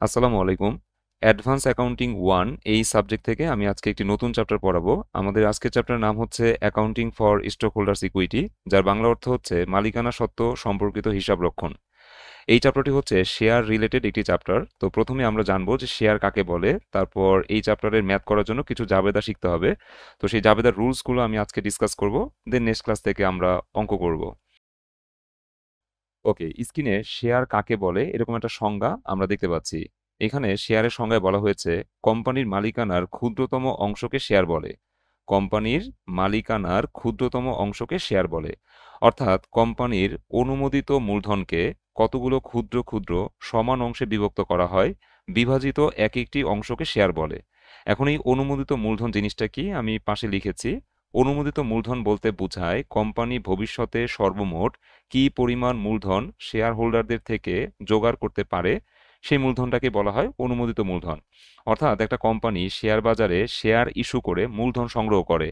আসসালামু আলাইকুম। Advance accounting 1 এই সাবজেক্ট থেকে আমি আজকে একটি নতুন চ্যাপ্টার পড়াবো। আমাদের আজকের চ্যাপ্টারের নাম হচ্ছে accounting for stock holders equity, যার বাংলা অর্থ হচ্ছে মালিকানা সত্ত্ব সম্পর্কিত হিসাব রক্ষণ। এই চ্যাপ্টারটি হচ্ছে শেয়ার রিলেটেড একটি চ্যাপ্টার। তো প্রথমে আমরা জানবো যে শেয়ার কাকে বলে, তারপর এই চ্যাপ্টারের ম্যাথ করার জন্য কিছু জাবেদা শিখতে হবে। তো সেই জাবেদার রুলসগুলো আমি আজকে ডিসকাস করব, দেন নেক্সট ক্লাস থেকে আমরা অঙ্ক করব। ওকে, স্ক্রিনে শেয়ার কাকে বলে এরকম একটা সংজ্ঞা আমরা দেখতে পাচ্ছি। এখানে শেয়ারের সংজ্ঞায় বলা হয়েছে কোম্পানির মালিকানার ক্ষুদ্রতম অংশকে শেয়ার বলে। কোম্পানির মালিকানার ক্ষুদ্রতম অংশকে শেয়ার বলে, অর্থাৎ কোম্পানির অনুমোদিত মূলধনকে কতগুলো ক্ষুদ্র ক্ষুদ্র সমান অংশে বিভক্ত করা হয়, বিভাজিত এক একটি অংশকে শেয়ার বলে। এখন এই অনুমোদিত মূলধন জিনিসটা কি আমি পাশে লিখেছি। অনুমোদিত মূলধন বলতে বোঝায় কোম্পানি ভবিষ্যতে সর্বমোট কি পরিমাণ মূলধন শেয়ার হোল্ডারদের থেকে জোগাড় করতে পারে, সেই মূলধনটাকে বলা হয় অনুমোদিত মূলধন। অর্থাৎ একটা কোম্পানি শেয়ার বাজারে শেয়ার ইস্যু করে মূলধন সংগ্রহ করে।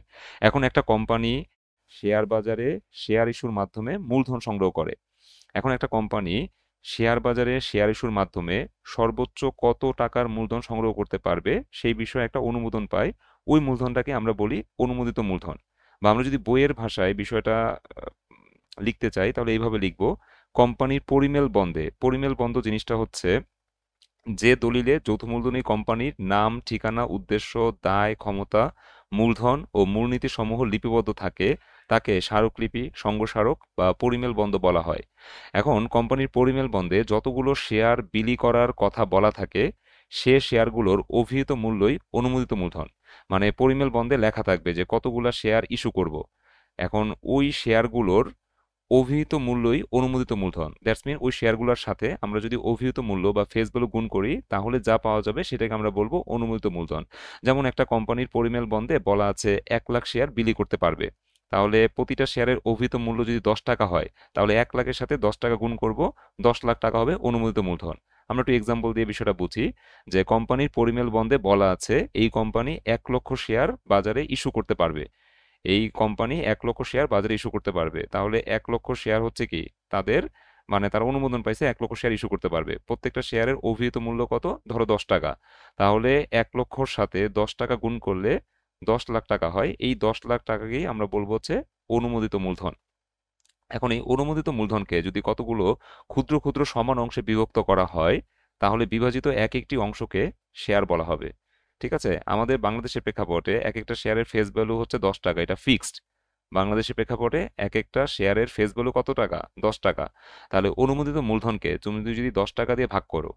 এখন একটা কোম্পানি শেয়ার বাজারে শেয়ার ইস্যুর মাধ্যমে মূলধন সংগ্রহ করে। এখন একটা কোম্পানি শেয়ার বাজারে শেয়ার ইস্যুর মাধ্যমে সর্বোচ্চ কত টাকার মূলধন সংগ্রহ করতে পারবে সেই বিষয়ে একটা অনুমোদন পায়। ওই মূলধনটাকে আমরা বলি অনুমোদিত মূলধন। বা আমরা যদি বইয়ের ভাষায় বিষয়টা লিখতে চাই তাহলে এইভাবে লিখব। কোম্পানির পরিমেল বন্ডে, পরিমেল বন্ড জিনিসটা হচ্ছে যে দলিলে যৌথ মূলধনী কোম্পানির নাম, ঠিকানা, উদ্দেশ্য, দায়, ক্ষমতা, মূলধন ও মূলনীতি সমূহ লিপিবদ্ধ থাকে, তাকে স্মারকলিপি, সংঘস্মারক বা পরিমেল বন্ড বলা হয়। এখন কোম্পানির পরিমেল বন্ডে যতগুলো শেয়ার বিলি করার কথা বলা থাকে, সে শেয়ারগুলোর অভিহিত মূল্যই অনুমোদিত মূলধন। মানে পরিমেল বন্ডে লেখা থাকবে যে কতগুলা শেয়ার ইস্যু করব। এখন ওই শেয়ারগুলোর অভিহিত মূল্যই অনুমোদিত মূলধন। দ্যাটস মিন ওই শেয়ারগুলোর সাথে আমরা যদি অভিহিত মূল্য বা ফেস ভ্যালু গুণ করি তাহলে যা পাওয়া যাবে সেটাকে আমরা বলবো অনুমোদিত মূলধন। যেমন একটা কোম্পানির পরিমেল বন্ডে বলা আছে 1 লাখ শেয়ার বিলি করতে পারবে। তাহলে প্রতিটা শেয়ারের অভিহিত মূল্য যদি 10 টাকা হয়, তাহলে 1 লাখের সাথে 10 টাকা গুণ করব, 10 লাখ টাকা হবে অনুমোদিত মূলধন। আমরা একটু এক্সাম্পল দিয়ে বিষয়টা বুঝি। যে কোম্পানির পরিমেল বন্ডে বলা আছে এই কোম্পানি 1 লক্ষ শেয়ার বাজারে ইস্যু করতে পারবে। এই কোম্পানি 1 লক্ষ শেয়ার বাজারে ইস্যু করতে পারবে, তাহলে 1 লক্ষ শেয়ার হচ্ছে কি তাদের, মানে তারা অনুমোদন পাইছে 1 লক্ষ শেয়ার ইস্যু করতে পারবে। প্রত্যেকটা শেয়ারের অভিহিত মূল্য কত, ধরো 10 টাকা। তাহলে 1 লক্ষর সাথে 10 টাকা গুণ করলে 10 লাখ টাকা হয়। এই 10 লাখ টাকাকেই আমরা বলবো হচ্ছে অনুমোদিত মূলধন। এখন এই অনুমোদিত মূলধনকে যদি কতগুলো ক্ষুদ্র ক্ষুদ্র সমান অংশে বিভক্ত করা হয়, তাহলে বিভাজিত এক একটি অংশকে শেয়ার বলা হবে। ঠিক আছে, আমাদের বাংলাদেশের প্রেক্ষাপটে এক একটা শেয়ারের ফেস ভ্যালু হচ্ছে 10 টাকা, এটা ফিক্সড। বাংলাদেশের প্রেক্ষাপটে এক একটা শেয়ারের ফেস ভ্যালু কত টাকা, 10 টাকা। তাহলে অনুমোদিত মূলধনকে তুমি যদি 10 টাকা দিয়ে ভাগ করো,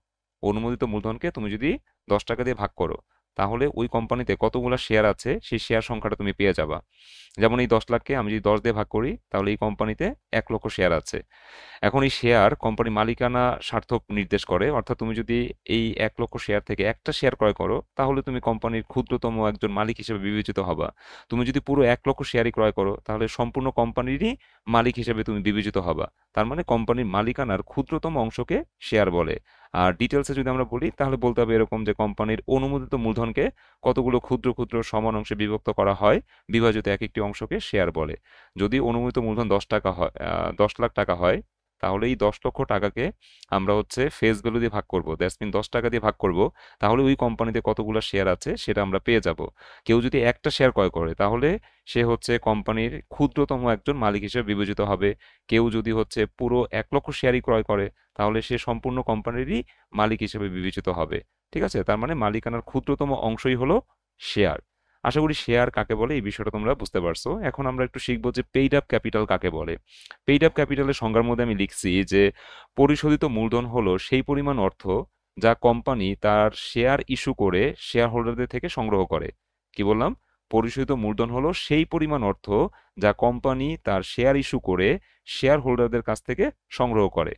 অনুমোদিত মূলধনকে তুমি যদি 10 টাকা দিয়ে ভাগ করো, তাহলে ওই কোম্পানিতে কতগুলো শেয়ার আছে সেই শেয়ার সংখ্যাটা তুমি পেয়ে যাবা। যেমন এই 10 লাখকে আমি যদি 10 দিয়ে ভাগ করি তাহলে এই কোম্পানিতে 1 লক্ষ শেয়ার আছে। এখন এই শেয়ার কোম্পানি মালিকানা স্বার্থ নির্দেশ করে, অর্থাৎ তুমি যদি এই 1 লক্ষ শেয়ার থেকে একটা শেয়ার ক্রয় করো তাহলে তুমি কোম্পানির ক্ষুদ্রতম একজন মালিক হিসেবে বিবেচিত হবা। তুমি যদি পুরো 1 লক্ষ শেয়ারই ক্রয় করো তাহলে সম্পূর্ণ কোম্পানিরই মালিক হিসেবে তুমি বিবেচিত হবা। তার মানে কোম্পানির মালিকানার ক্ষুদ্রতম অংশকে শেয়ার বলে। আর ডিটেলসে যদি আমরা বলি তাহলে বলতে হবে এরকম যে কোম্পানির অনুমোদিত মূলধনকে কতগুলো ক্ষুদ্র ক্ষুদ্র সমান অংশে বিভক্ত করা হয়, বিভাজিত এক একটি অংশকে শেয়ার বলে। যদি অনুমোদিত মূলধন 10 টাকা হয়, 10 লাখ টাকা হয়, তাহলে এই 10 লক্ষ টাকাকে আমরা হচ্ছে ফেস ভ্যালু দিয়ে ভাগ করব, দ্যাটস মিন 10 টাকা দিয়ে ভাগ করব। তাহলে ওই কোম্পানিতে কতগুলো শেয়ার আছে সেটা আমরা পেয়ে যাব। কেউ যদি একটা শেয়ার ক্রয় করে তাহলে সে হচ্ছে কোম্পানির ক্ষুদ্রতম একজন মালিক হিসেবে বিবেচিত হবে। কেউ যদি হচ্ছে পুরো 1 লক্ষ শেয়ারই ক্রয় করে তাহলে সে সম্পূর্ণ কোম্পানিরই মালিক হিসেবে বিবেচিত হবে। ঠিক আছে, তার মানে মালিকানার ক্ষুদ্রতম অংশই হলো শেয়ার। আশা করি শেয়ার কাকে বলে এই বিষয়টা তোমরা বুঝতে পারছো। এখন আমরা একটু শিখবো যে পেইড আপ ক্যাপিটাল কাকে বলে। পেইড আপ ক্যাপিটালের সংজ্ঞার মধ্যে আমি লিখছি যে পরিশোধিত মূলধন হলো সেই পরিমাণ অর্থ যা কোম্পানি তার শেয়ার ইস্যু করে শেয়ার হোল্ডারদের থেকে সংগ্রহ করে। কি বললাম? পরিশোধিত মূলধন হলো সেই পরিমাণ অর্থ যা কোম্পানি তার শেয়ার ইস্যু করে শেয়ার হোল্ডারদের কাছ থেকে সংগ্রহ করে।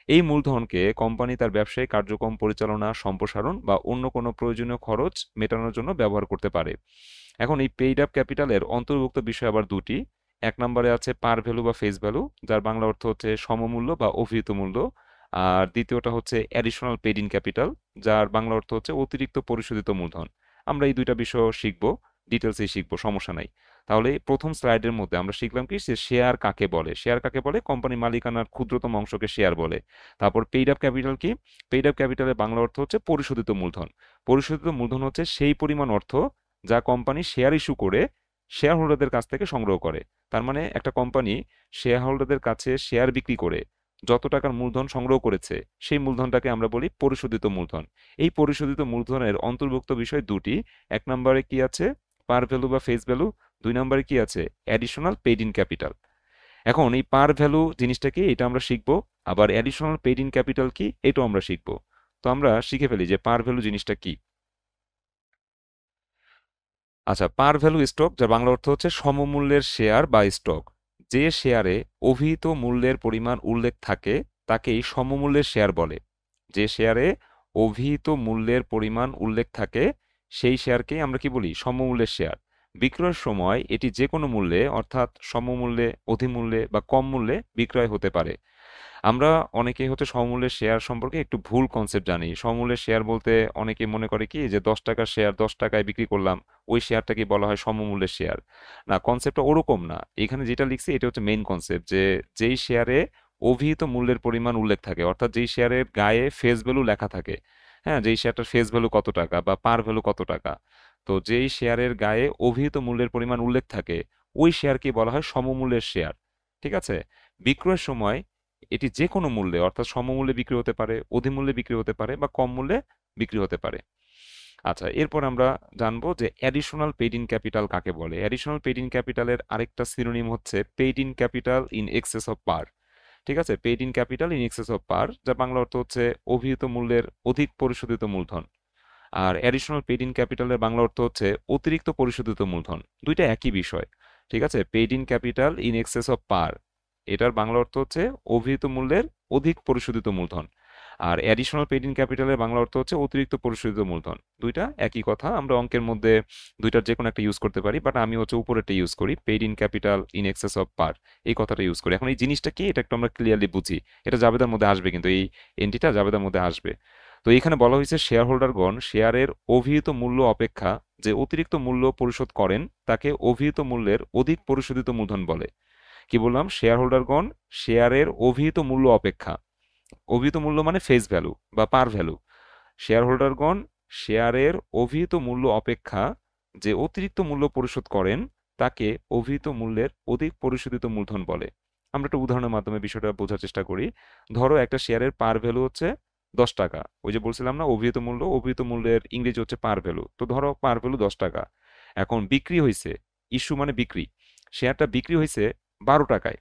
এই মূলধনকে কোম্পানি তার ব্যবসায়িক কার্যক্রম পরিচালনা, সম্প্রসারণ বা অন্য কোনো প্রয়োজনীয় খরচ মেটানোর জন্য ব্যবহার করতে পারে। এখন এই পেইড আপ ক্যাপিটালের অন্তর্ভুক্ত বিষয় আবার দুটি। এক নম্বরে আছে পার ভ্যালু বা ফেস ভ্যালু, যার বাংলা অর্থ হচ্ছে সমমূল্য বা অভিহিত মূল্য। আর দ্বিতীয়টা হচ্ছে অ্যাডিশনাল পেইড ইন ক্যাপিটাল, যার বাংলা অর্থ হচ্ছে অতিরিক্ত পরিশোধিত মূলধন। আমরা এই দুইটা বিষয় শিখবো, ডিটেলসে শিখবো, সমস্যা নাই। তাহলে প্রথম স্লাইডের মধ্যে আমরা শিখলাম কি যে শেয়ার কাকে বলে। শেয়ার কাকে বলে? কোম্পানির মালিকানার ক্ষুদ্রতম অংশকে শেয়ার বলে। তারপর পেইড আপ ক্যাপিটাল কি? পেইড আপ ক্যাপিটালের বাংলা অর্থ হচ্ছে পরিশোধিত মূলধন। পরিশোধিত মূলধন হচ্ছে সেই পরিমাণ অর্থ যা কোম্পানি শেয়ার ইস্যু করে শেয়ার হোল্ডারদের কাছ থেকে সংগ্রহ করে। তার মানে একটা কোম্পানি শেয়ার হোল্ডারদের কাছে শেয়ার বিক্রি করে যত টাকার মূলধন সংগ্রহ করেছে সেই মূলধনটাকে আমরা বলি পরিশোধিত মূলধন। এই পরিশোধিত মূলধনের অন্তর্ভুক্ত বিষয় দুটি। এক নম্বরে কি আছে? পার ভ্যালু বা ফেস ভ্যালু। দুই নম্বরে কি আছে? Additional paid in capital. এখন এই পার ভ্যালু জিনিসটা কি এটা আমরা শিখবো, আবার অ্যাডিশনাল পেইড ইন ক্যাপিটাল কি এটাও আমরা শিখবো। তো আমরা শিখে ফেলি যে পার ভ্যালু জিনিসটা কি। আচ্ছা, পার ভ্যালু স্টক, যার বাংলা অর্থ হচ্ছে সমমূল্যের শেয়ার বা স্টক। যে শেয়ারে অভিহিত মূল্যের পরিমাণ উল্লেখ থাকে তাকেই সমমূল্যের শেয়ার বলে। যে শেয়ারে অভিহিত মূল্যের পরিমাণ উল্লেখ থাকে সেই শেয়ারকেই আমরা কি বলি? সমমূল্যের শেয়ার। বিক্রয়ের সময় এটি যে কোনো মূল্যে অর্থাৎ সমমূল্যে, অধিমূল্যে বা কম মূল্যে বিক্রয় হতে পারে। আমরা অনেকেই হচ্ছে সমমূল্যের শেয়ার সম্পর্কে একটু ভুল কনসেপ্ট জানি। সমমূল্যের শেয়ার বলতে অনেকে মনে করে কি যে 10 টাকার শেয়ার 10 টাকায় বিক্রি করলাম, ওই শেয়ারটাকে বলা হয় সমমূল্যের শেয়ার। না, কনসেপ্টটা ওরকম না। এখানে যেটা লিখছি এটা হচ্ছে মেইন কনসেপ্ট, যে যেই শেয়ারে অভিহিত মূল্যের পরিমাণ উল্লেখ থাকে, অর্থাৎ যেই শেয়ারের গায়ে ফেস ভ্যালু লেখা থাকে। হ্যাঁ, যেই শেয়ারটার ফেস ভ্যালু কত টাকা বা পার ভ্যালু কত টাকা, তো যেই শেয়ারের গায়ে অভিহিত মূল্যের পরিমাণ উল্লেখ থাকে ওই শেয়ারকে বলা হয় সমমূল্যের শেয়ার। ঠিক আছে? বিক্রয়ের সময় এটি যে কোনো মূল্যে অর্থাৎ সমমূল্যে বিক্রি হতে পারে, অধিমূল্যে বিক্রি হতে পারে বা কম মূল্যে বিক্রি হতে পারে। আচ্ছা, এরপর আমরা জানবো যে অ্যাডিশনাল পেইড ইন ক্যাপিটাল কাকে বলে। অ্যাডিশনাল পেইড ইন ক্যাপিটালের আরেকটা সিনোনিম হচ্ছে paid in capital in excess of par. ঠিক আছে? Paid in capital in excess of par, যার বাংলা অর্থ হচ্ছে অভিহিত মূল্যের অধিক পরিশোধিত মূলধন। আর অ্যাডিশনাল পেইড ইন ক্যাপিটালের বাংলা অর্থ হচ্ছে অতিরিক্ত পরিশোধিত মূলধন। দুইটা একই বিষয়। ঠিক আছে? Paid in capital in excess of par, এটার বাংলা অর্থ হচ্ছে অভিহিত মূল্যের অধিক পরিশোধিত মূলধন। আর অ্যাডিশনাল পেইড ইন ক্যাপিটালের বাংলা অর্থ হচ্ছে অতিরিক্ত পরিশোধিত মূলধন। দুইটা একই কথা। আমরা অঙ্কের মধ্যে দুইটার যে কোনো একটা ইউজ করতে পারি, বাট আমি হচ্ছে উপরেরটা ইউজ করি, paid in capital in excess of par, এই কথাটা ইউজ করি। এখন এই জিনিসটা কি এটা একটু আমরা ক্লিয়ারলি বুঝি। এটা জাবেদার মধ্যে আসবে, কিন্তু এই এন্টিটা জাবেদার মধ্যে আসবে। তো এখানে বলা হয়েছে শেয়ার হোল্ডারগণ শেয়ারের অভিহিত মূল্য অপেক্ষা যে অতিরিক্ত মূল্য পরিশোধ করেন তাকে অভিহিত মূল্যের অধিক পরিশোধিত মূলধন বলে। কি বললাম? শেয়ার হোল্ডারগণ শেয়ারের অভিহিত মূল্য অপেক্ষা, অভিহিত মূল্য মানে ফেস ভ্যালু বা পার ভ্যালু, শেয়ার হোল্ডারগণ শেয়ারের অভিহিত মূল্য অপেক্ষা যে অতিরিক্ত মূল্য পরিশোধ করেন তাকে অভিহিত মূল্যের অধিক পরিশোধিত মূলধন বলে। আমরা একটা উদাহরণের মাধ্যমে বিষয়টা বোঝার চেষ্টা করি। ধরো একটা শেয়ারের পার ভ্যালু হচ্ছে 10 টাকা। ওই যে বলছিলাম না অভিহিত মূল্য, অভিহিত মূল্যের ইংরেজি হচ্ছে পার ভ্যালু। তো ধরো পার ভ্যালু 10 টাকা। এখন বিক্রি হয়েছে, ইস্যু মানে বিক্রি, শেয়ারটা বিক্রি হয়েছে 12 টাকায়।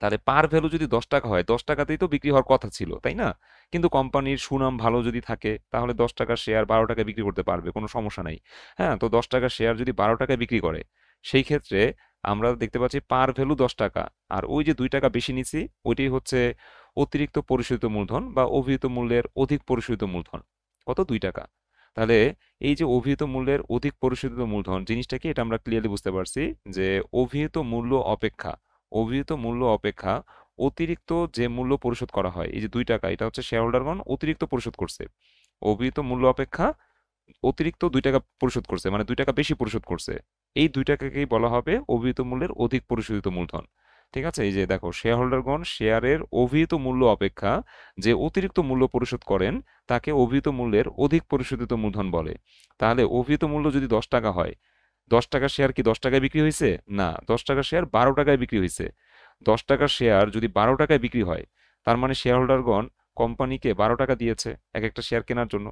তাহলে পার ভ্যালু যদি 10 টাকা হয় 10 টাকাতেই তো বিক্রি হওয়ার কথা ছিল, তাই না? কিন্তু কোম্পানির সুনাম ভালো যদি থাকে তাহলে 10 টাকার শেয়ার 12 টাকায় বিক্রি করতে পারবে, কোনো সমস্যা নাই। হ্যাঁ, তো 10 টাকার শেয়ার যদি 12 টাকায় বিক্রি করে সেই ক্ষেত্রে আমরা দেখতে পাচ্ছি পার ভ্যালু 10 টাকা, আর ওই যে 2 টাকা বেশি নিছি ওইটাই হচ্ছে অতিরিক্ত পরিশোধিত মূলধন বা অভিহিত মূল্যের অধিক পরিশোধিত মূলধন। কত? 2 টাকা। তাহলে এই যে অভিহিত মূল্যের অধিক পরিশোধিত মূলধন জিনিসটা কি এটা আমরা ক্লিয়ারলি বুঝতে পারছি যে অভিহিত মূল্য অপেক্ষা, অভিহিত মূল্য অপেক্ষা অতিরিক্ত যে মূল্য পরিশোধ করা হয়, এই যে 2 টাকা, এটা হচ্ছে শেয়ার হোল্ডারগণ অতিরিক্ত পরিশোধ করছে। অভিহিত মূল্য অপেক্ষা অতিরিক্ত 2 টাকা পরিশোধ করছে, মানে 2 টাকা বেশি পরিশোধ করছে। এই 2 টাকাকেই বলা হবে অভিহিত মূল্যের অধিক পরিশোধিত মূলধন। ঠিক আছে? এই যে দেখো, শেয়ার হোল্ডারগণ শেয়ারের অভিহিত মূল্য অপেক্ষা যে অতিরিক্ত মূল্য পরিশোধ করেন তাকে অভিহিত মূল্যের অধিক পরিশোধিত মূলধন বলে। তাহলে অভিহিত মূল্য যদি 10 টাকা হয়, 10 টাকার শেয়ার কি 10 টাকায় বিক্রি হয়েছে? না, 10 টাকার শেয়ার 12 টাকায় বিক্রি হয়েছে। 10 টাকার শেয়ার যদি 12 টাকায় বিক্রি হয় তার মানে শেয়ার হোল্ডারগণ কোম্পানিকে 12 টাকা দিয়েছে এক একটা শেয়ার কেনার জন্য।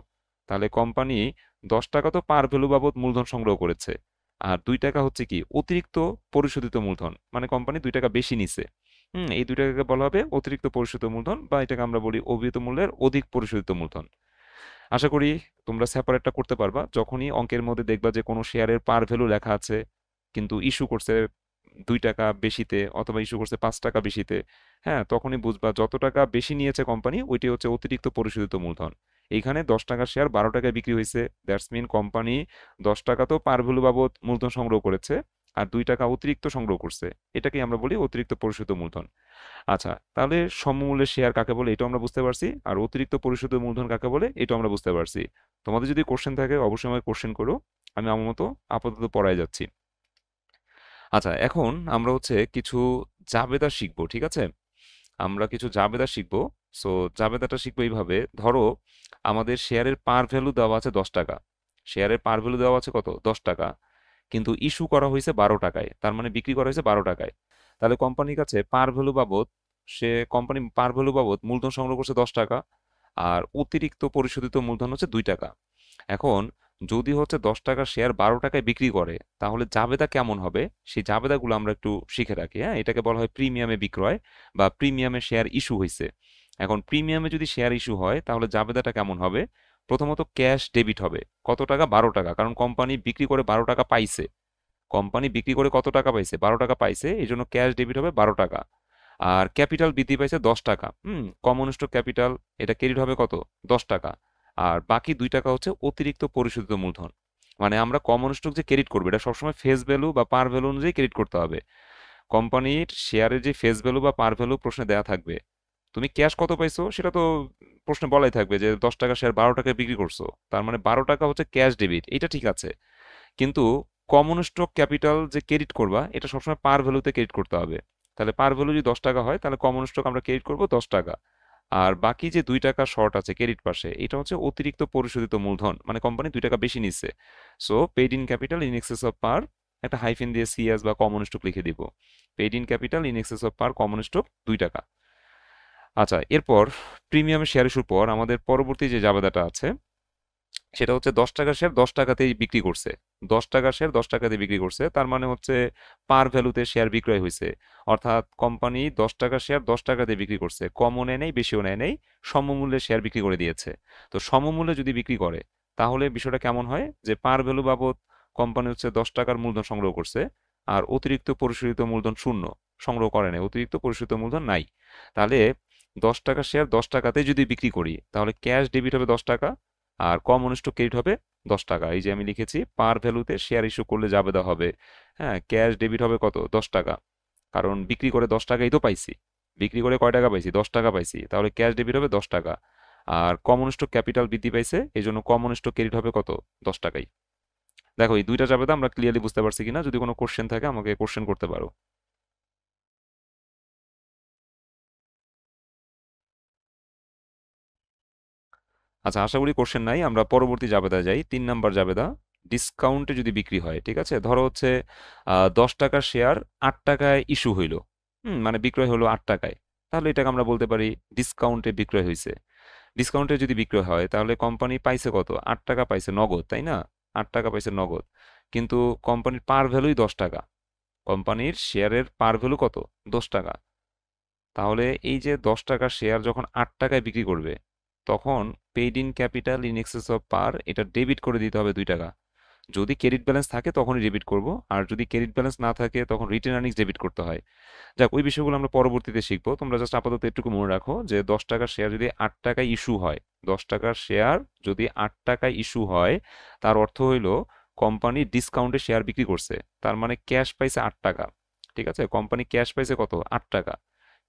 তাহলে কোম্পানি 10 টাকা তো পার ভ্যালু বাবদ মূলধন সংগ্রহ করেছে, আর 2 টাকা হচ্ছে কি অতিরিক্ত পরিশোধিত মূলধন, মানে কোম্পানি 2 টাকা বেশি নিছে। এই 2 টাকাকে বলা হবে অতিরিক্ত পরিশোধিত মূলধন, বা এটাকে আমরা বলি অভিহিত মূল্যের অধিক পরিশোধিত মূলধন। আশা করি তোমরা সেপারেটটা করতে পারবা। যখনই অঙ্কের মধ্যে দেখবা যে কোনো শেয়ারের পার ভ্যালু লেখা আছে কিন্তু ইস্যু করছে 2 টাকা বেশিতে অথবা ইস্যু করছে 5 টাকা বেশিতে, হ্যাঁ, তখনই বুঝবা যত টাকা বেশি নিয়েছে কোম্পানি ওইটাই হচ্ছে অতিরিক্ত পরিশোধিত মূলধন। এইখানে 10 টাকার শেয়ার 12 টাকায় বিক্রি হয়েছে, দ্যাটস মিন কোম্পানি 10 টাকা তো পার ভ্যালু বাবদ মূলধন সংগ্রহ করেছে আর 2 টাকা অতিরিক্ত সংগ্রহ করছে, এটাকেই আমরা বলি অতিরিক্ত পরিশোধিত মূলধন। আচ্ছা, তাহলে সমমূল্যের শেয়ার কাকে বলে এটাও আমরা বুঝতে পারছি, আর অতিরিক্ত পরিশোধিত মূলধন কাকে বলে এটাও আমরা বুঝতে পারছি। তোমাদের যদি কোশ্চেন থাকে অবশ্যই আমাকে কোশ্চেন করো, আমি আমার মতো আপাতত পড়ায় যাচ্ছি। আচ্ছা, এখন আমরা হচ্ছে কিছু জাবেদা শিখবো, ঠিক আছে? আমরা কিছু জাবেদা শিখবো। সো জাবেদাটা শিখবো এইভাবে, ধরো আমাদের শেয়ারের পার ভ্যালু দেওয়া আছে 10 টাকা। শেয়ারের পার ভ্যালু দেওয়া আছে কত? 10 টাকা। কিন্তু ইস্যু করা হয়েছে 12 টাকায়, তার মানে বিক্রি করা হয়েছে 12 টাকায়। তাহলে কোম্পানির কাছে পার ভ্যালু বাবদ, সে কোম্পানি পার ভ্যালু বাবদ মূলধন সংগ্রহ করছে 10 টাকা, আর অতিরিক্ত পরিশোধিত মূলধন হচ্ছে 2 টাকা। এখন যদি হচ্ছে 10 টাকার শেয়ার 12 টাকায় বিক্রি করে, তাহলে জাবেদা কেমন হবে? সেই জাবেদাগুলো আমরা একটু শিখে রাখি। হ্যাঁ, এটাকে বলা হয় প্রিমিয়ামে বিক্রয় বা প্রিমিয়ামে শেয়ার ইস্যু হয়েছে। এখন প্রিমিয়ামে যদি শেয়ার ইস্যু হয় তাহলে জাবেদাটা কেমন হবে? প্রথমত ক্যাশ ডেবিট হবে। কত টাকা? 12 টাকা, কারণ কোম্পানি বিক্রি করে 12 টাকা পাইছে। কোম্পানি বিক্রি করে কত টাকা পাইছে? 12 টাকা পাইছে, এই জন্য ক্যাশ ডেবিট হবে 12 টাকা। আর ক্যাপিটাল বৃদ্ধি পাইছে 10 টাকা। কমন স্টক ক্যাপিটাল, এটা ক্রেডিট হবে কত? 10 টাকা। আর বাকি 2 টাকা হচ্ছে অতিরিক্ত পরিশোধিত মূলধন। মানে আমরা কমন স্টক যে ক্রেডিট করবো, এটা সবসময় ফেস ভ্যালু বা পার ভ্যালু অনুযায়ী ক্রেডিট করতে হবে। কোম্পানির শেয়ারের যে ফেস ভ্যালু বা পার ভ্যালু প্রশ্নে দেওয়া থাকবে, তুমি ক্যাশ কত পাইছো সেটা তো প্রশ্নে বলাই থাকবে যে 10 টাকা শেয়ার 12 টাকায় বিক্রি করছো, তার মানে 12 টাকা হচ্ছে ক্যাশ ডেবিট, এটা ঠিক আছে। কিন্তু কমন স্টক ক্যাপিটাল যে ক্রেডিট করবা, এটা সবসময় পার ভ্যালুতে ক্রেডিট করতে হবে। তাহলে পার ভ্যালু যদি 10 টাকা হয়, তাহলে কমন স্টক আমরা ক্রেডিট করবো 10 টাকা। আর বাকি যে 2 টাকা শর্ট আছে ক্রেডিট পাশে, এটা হচ্ছে অতিরিক্ত পরিশোধিত মূলধন, মানে কোম্পানি 2 টাকা বেশি নিচ্ছে। So paid in capital in excess of par, একটা হাইফেন দিয়ে সিএস বা কমন স্টক লিখে দিব। Paid in capital in excess of par common stock 2 টাকা। আচ্ছা, এরপর প্রিমিয়াম শেয়ার ইস্যুর পর আমাদের পরবর্তী যে জাবেদাটা আছে, সেটা হচ্ছে 10 টাকার শেয়ার 10 টাকাতেই বিক্রি করছে। 10 টাকার শেয়ার 10 টাকাতে বিক্রি করছে, তার মানে হচ্ছে পার ভ্যালুতে শেয়ার বিক্রয় হয়েছে। অর্থাৎ কোম্পানি 10 টাকার শেয়ার 10 টাকাতে বিক্রি করছে, কমও নেয় নেই, বেশিও নেয় নেই, সমমূল্যে শেয়ার বিক্রি করে দিয়েছে। তো সমমূল্যে যদি বিক্রি করে, তাহলে বিষয়টা কেমন হয়? যে পার ভ্যালু বাবদ কোম্পানি হচ্ছে 10 টাকার মূলধন সংগ্রহ করছে, আর অতিরিক্ত পরিশোধিত মূলধন শূন্য, সংগ্রহ করে নেই, অতিরিক্ত পরিশোধিত মূলধন নাই। তাহলে 10 টাকার শেয়ার 10 টাকাতে যদি বিক্রি করি, তাহলে ক্যাশ ডেবিট হবে 10 টাকা, আর কমন স্টক ক্রেডিট হবে 10 টাকা। এই যে আমি লিখেছি, পার ভ্যালুতে শেয়ার ইস্যু করলে জাবেদা হবে। হ্যাঁ, ক্যাশ ডেবিট হবে কত? 10 টাকা, কারণ বিক্রি করে 10 টাকাই তো পাইছি। বিক্রি করে কয় টাকা পাইছি? 10 টাকা পাইছি, তাহলে ক্যাশ ডেবিট হবে 10 টাকা। আর কমন স্টক ক্যাপিটাল বৃদ্ধি পাইছে, এই জন্য কমন স্টক ক্রেডিট হবে কত? 10 টাকাই। দেখো, এই দুইটা জাবেদা আমরা ক্লিয়ারলি বুঝতে পারছি কিনা? যদি কোনো কোশ্চেন থাকে আমাকে কোশ্চেন করতে পারো। আচ্ছা, আশা করি কোশ্চেন নাই, আমরা পরবর্তী জাবেদা যাই। 3 নাম্বার জাবেদা, ডিসকাউন্টে যদি বিক্রি হয়, ঠিক আছে? ধরো হচ্ছে 10 টাকার শেয়ার 8 টাকায় ইস্যু হইলো। মানে বিক্রয় হলো 8 টাকায়। তাহলে এটাকে আমরা বলতে পারি ডিসকাউন্টে বিক্রয় হয়েছে। ডিসকাউন্টে যদি বিক্রয় হয়, তাহলে কোম্পানি পাইছে কত? 8 টাকা পাইছে নগদ, তাই না? 8 টাকা পাইছে নগদ। কিন্তু কোম্পানির পার ভ্যালুই 10 টাকা। কোম্পানির শেয়ারের পার ভ্যালু কত? 10 টাকা। তাহলে এই যে 10 টাকার শেয়ার যখন 8 টাকায় বিক্রি করবে, তখন paid in capital in excess of par, এটা ডেবিট করে দিতে হবে 2 টাকা। যদি ক্রেডিট ব্যালেন্স থাকে তখনই ডেবিট করব, আর যদি ক্রেডিট ব্যালেন্স না থাকে তখন রিটেন আর্নিংস ডেবিট করতে হয়। যাক, ওই বিষয়গুলো আমরা পরবর্তীতে শিখবো। তোমরা জাস্ট আপাতত এটুকু মনে রাখো যে 10 টাকার শেয়ার যদি 8 টাকায় ইস্যু হয়, 10 টাকার শেয়ার যদি 8 টাকায় ইস্যু হয়, তার অর্থ হইল কোম্পানি ডিসকাউন্টে শেয়ার বিক্রি করছে। তার মানে ক্যাশ পাইছে 8 টাকা। ঠিক আছে, কোম্পানি ক্যাশ পাইছে কত? 8 টাকা।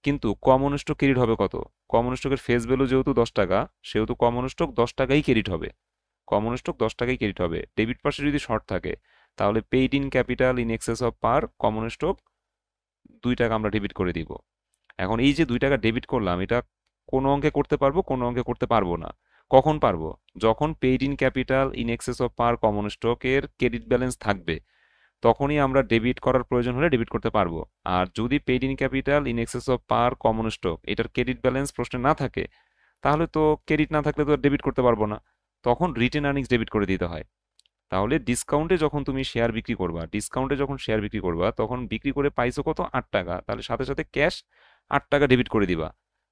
কিন্তু কমন স্টক ক্রেডিট হবে কত? কমন স্টকের ফেস ভ্যালু যেহেতু 10 টাকা, সেহেতু কমন স্টক 10 টাকাই ক্রেডিট হবে। কমন স্টক 10 টাকাই ক্রেডিট হবে। ডেবিট পাশে যদি শর্ট থাকে, তাহলে paid in capital in excess of par common stock 2 টাকা আমরা ডেবিট করে দিব। এখন এই যে 2 টাকা ডেবিট করলাম, এটা কোনো অঙ্কে করতে পারবো, কোনো অঙ্কে করতে পারবো না। কখন পারবো? যখন paid in capital in excess of par common স্টকের ক্রেডিট ব্যালেন্স থাকবে, তখনই আমরা ডেবিট করার প্রয়োজন হলে ডেবিট করতে পারবো। আর যদি paid in capital in excess of par common stock এটার ক্রেডিট ব্যালেন্স প্রশ্নে না থাকে, তাহলে তো ক্রেডিট না থাকলে তো ডেবিট করতে পারবো না। তখন রিটেন আর্নিংস ডেবিট করে দিতে হয়। তাহলে ডিসকাউন্টে যখন তুমি শেয়ার বিক্রি করবা, ডিসকাউন্টে যখন শেয়ার বিক্রি করবা, তখন বিক্রি করে পাইছো কত? 8 টাকা। তাহলে সাথে সাথে ক্যাশ 8 টাকা ডেবিট করে দিবা।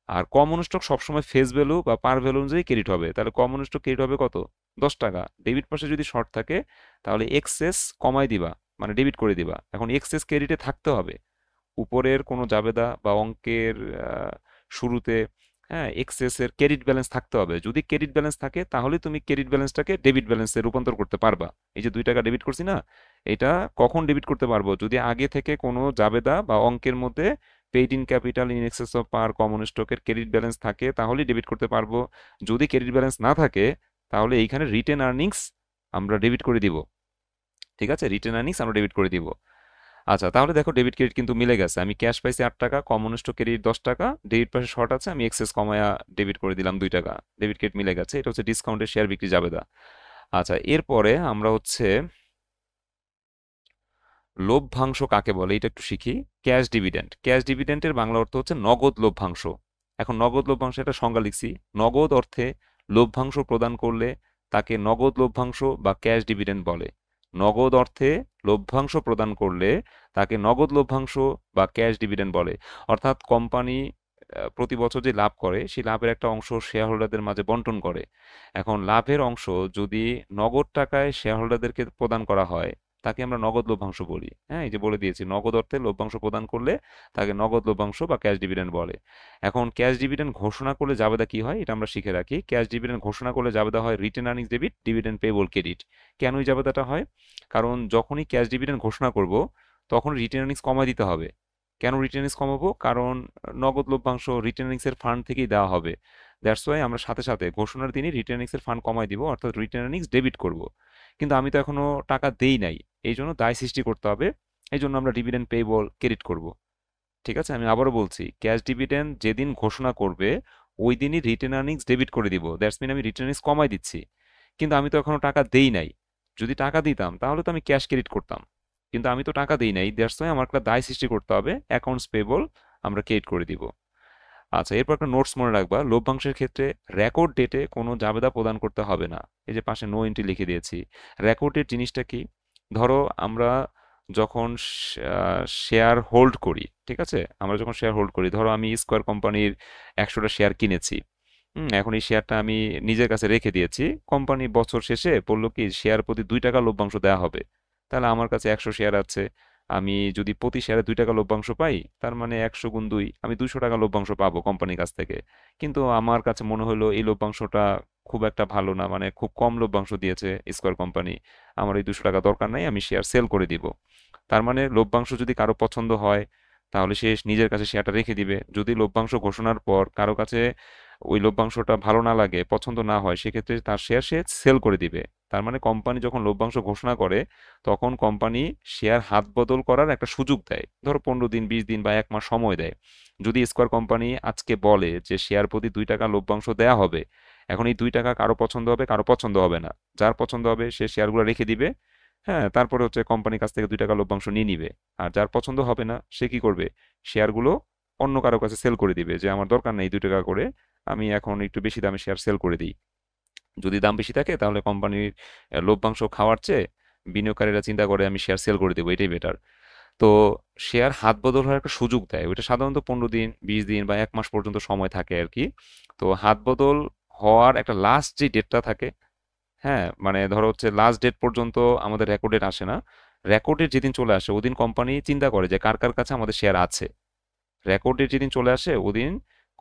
আর কমন স্টক সবসময় ফেস ভ্যালু বা পার ভ্যালু অনুযায়ী ক্রেডিট হবে। তাহলে কমন স্টক ক্রেডিট হবে কত? 10 টাকা। ডেবিট পাশে যদি শর্ট থাকে, তাহলে এক্সেস কমাই দিবা, মানে ডেবিট করে দিবা। এখন এক্সেস ক্রেডিটে থাকতে হবে। উপরের কোনো জাবেদা বা অঙ্কের শুরুতে, হ্যাঁ, এক্সেস এর ক্রেডিট ব্যালেন্স থাকতে হবে। যদি ক্রেডিট ব্যালেন্স থাকে, তাহলে তুমি ক্রেডিট ব্যালেন্সটাকে ডেবিট ব্যালেন্সে রূপান্তর করতে পারবা। এই যে 2 টাকা ডেবিট করছি না, এটা কখন ডেবিট করতে পারবো? যদি আগে থেকে কোনো জাবেদা বা অঙ্কের মধ্যে paid in capital in excess of par common স্টকের ক্রেডিট ব্যালেন্স থাকে, তাহলেই ডেবিট করতে পারবো। যদি ক্রেডিট ব্যালেন্স না থাকে, তাহলে এইখানে রিটেন আর্নিংস আমরা ডেবিট করে দিব। ঠিক আছে, রিটেন আর্নিংস আমরা ডেবিট করে দিব। আচ্ছা, তাহলে দেখো ডেবিট ক্রেডিট কিন্তু মিলে গেছে। আমি ক্যাশ পাইছি 8 টাকা, কমন স্টক ক্রেডিট 10 টাকা, ডেবিট পাশে শর্ট আছে, আমি এক্সেস কমায়া ডেবিট করে দিলাম 2 টাকা। ডেবিট ক্রেডিট মিলে গেছে, এটা হচ্ছে ডিসকাউন্টের শেয়ার বিক্রি জাবেদা। আচ্ছা, এরপরে আমরা হচ্ছে লভ্যাংশ কাকে বলে এটা একটু শিখি। ক্যাশ ডিভিডেন্ড, ক্যাশ ডিভিডেন্ডের বাংলা অর্থ হচ্ছে নগদ লভ্যাংশ। এখন নগদ লভ্যাংশ এটা সংজ্ঞা লিখছি। নগদ অর্থে লভ্যাংশ প্রদান করলে তাকে নগদ লভ্যাংশ বা ক্যাশ ডিভিডেন্ড বলে। নগদ অর্থে লভ্যাংশ প্রদান করলে তাকে নগদ লভ্যাংশ বা ক্যাশ ডিভিডেন্ড বলে। অর্থাৎ কোম্পানি প্রতি বছর যে লাভ করে সেই লাভের একটা অংশ শেয়ার হোল্ডারদের মাঝে বন্টন করে। এখন লাভের অংশ যদি নগদ টাকায় শেয়ার হোল্ডারদেরকে প্রদান করা হয় তাকে আমরা নগদ লভ্যাংশ বলি। হ্যাঁ, এই যে বলে দিয়েছি, নগদ অর্থে লভ্যাংশ প্রদান করলে তাকে নগদ লভ্যাংশ বা ক্যাশ ডিভিডেন্ড বলে। এখন ক্যাশ ডিভিডেন্ড ঘোষণা করলে জাবেদা কি হয় এটা আমরা শিখে রাখি। ক্যাশ ডিভিডেন্ড ঘোষণা করলে জাবেদা হয় written earnings debit, dividend payable credit. কেন এই জাবেদাটা হয়? কারণ যখনই ক্যাশ ডিভিডেন্ড ঘোষণা করব তখন রিটেন আর্নিংস কমায় দিতে হবে। কেন রিটেন আর্নিংস কমাবো? কারণ নগদ লভ্যাংশ রিটেন আর্নিংস এর ফান্ড থেকেই দেওয়া হবে। দ্যাটস ওয়াই আমরা সাথে সাথে ঘোষণার দিনই রিটেন আর্নিংস এর ফান্ড কমায় দিব, অর্থাৎ রিটেন আর্নিংস ডেবিট করব। কিন্তু আমি তো এখনো টাকা দেই নাই, এই জন্য দায় সৃষ্টি করতে হবে। এই জন্য আমরা ডিভিডেন্ড পেয়েবল ক্রেডিট করব। ঠিক আছে, আমি আবারও বলছি, ক্যাশ ডিভিডেন্ড যেদিন ঘোষণা করবে ওই দিনই রিটেন আর্নিংস ডেবিট করে দিব। দ্যাটস মিন আমি রিটেন আর্নিংস কমাই দিচ্ছি। কিন্তু আমি তো এখনো টাকা দেই নাই। যদি টাকা দিতাম তাহলে তো আমি ক্যাশ ক্রেডিট করতাম, কিন্তু আমি তো টাকা দেই নাই। দ্যাটস ওয়াই আমার একটা দায় সৃষ্টি করতে হবে, অ্যাকাউন্টস পেয়েবল আমরা ক্রেডিট করে দিব। আচ্ছা, এরপর একটা নোটস মনে রাখবা, লভ্যাংশের ক্ষেত্রে রেকর্ড ডেটে কোনো জাবেদা প্রদান করতে হবে না। এই যে পাশে নো এন্ট্রি লিখে দিয়েছি। রেকর্ড ডেট জিনিসটা কি? ধরো আমরা যখন শেয়ার হোল্ড করি, ঠিক আছে, আমরা যখন শেয়ার হোল্ড করি, ধরো আমি স্কয়ার কোম্পানির 100টা শেয়ার কিনেছি। এখন এই শেয়ারটা আমি নিজের কাছে রেখে দিয়েছি। কোম্পানি বছর শেষে বললো কি শেয়ার প্রতি 2 টাকা লভ্যাংশ দেওয়া হবে। তাহলে আমার কাছে 100 শেয়ার আছে। আমি যদি প্রতি শেয়ারে 2 টাকা লভ্যাংশ পাই, তার মানে 100 গুণ 2, আমি 200 টাকা লভ্যাংশ পাবো কোম্পানির কাছ থেকে। কিন্তু আমার কাছে মনে হলো এই লভ্যাংশটা খুব একটা ভালো না, মানে খুব কম লভ্যাংশ দিয়েছে স্কয়ার কোম্পানি, আমার এই 200 টাকা দরকার নাই, আমি শেয়ার সেল করে দিব। তার মানে লভ্যাংশ যদি কারো পছন্দ হয় তাহলে সে নিজের কাছে শেয়ারটা রেখে দিবে। যদি লভ্যাংশ ঘোষণার পর কারো কাছে ওই লভ্যাংশটা ভালো না লাগে, পছন্দ না হয়, সেক্ষেত্রে তার শেয়ার সে সেল করে দিবে। তার মানে কোম্পানি যখন লভ্যাংশ ঘোষণা করে তখন কোম্পানি শেয়ার হাত বদল করার একটা সুযোগ দেয়। ধরো 15 দিন, 20 দিন বা 1 মাস সময় দেয়। যদি স্কয়ার কোম্পানি আজকে বলে যে শেয়ার প্রতি 2 টাকা লভ্যাংশ দেয়া হবে, এখন এই 2 টাকা কারো পছন্দ হবে, কারো পছন্দ হবে না। যার পছন্দ হবে সে শেয়ারগুলো রেখে দিবে। হ্যাঁ, তারপরে হচ্ছে কোম্পানির কাছ থেকে 2 টাকা লভ্যাংশ নিয়ে নিবে। আর যার পছন্দ হবে না সে কি করবে? শেয়ারগুলো অন্য কারো কাছে সেল করে দিবে, যে আমার দরকার নেই 2 টাকা করে, আমি এখন একটু বেশি দামে শেয়ার সেল করে দিই। যদি দাম বেশি থাকে তাহলে কোম্পানির লভ্যাংশ খাওয়ার চেয়ে বিনিয়োগকারীরা চিন্তা করে আমি শেয়ার সেল করে দেবো, এটাই বেটার। তো শেয়ার হাত বদল হওয়ার একটা সুযোগ দেয়, ওইটা সাধারণত 15 দিন, 20 দিন বা 1 মাস পর্যন্ত সময় থাকে আর কি। তো হাত বদল হওয়ার একটা লাস্ট যে ডেটটা থাকে, হ্যাঁ, মানে ধরো হচ্ছে লাস্ট ডেট পর্যন্ত আমাদের রেকর্ড ডেট আসে না। রেকর্ড ডেট যেদিন চলে আসে ওদিন কোম্পানি চিন্তা করে যে কার কার কাছে আমাদের শেয়ার আছে। রেকর্ড ডেট যেদিন চলে আসে ওদিন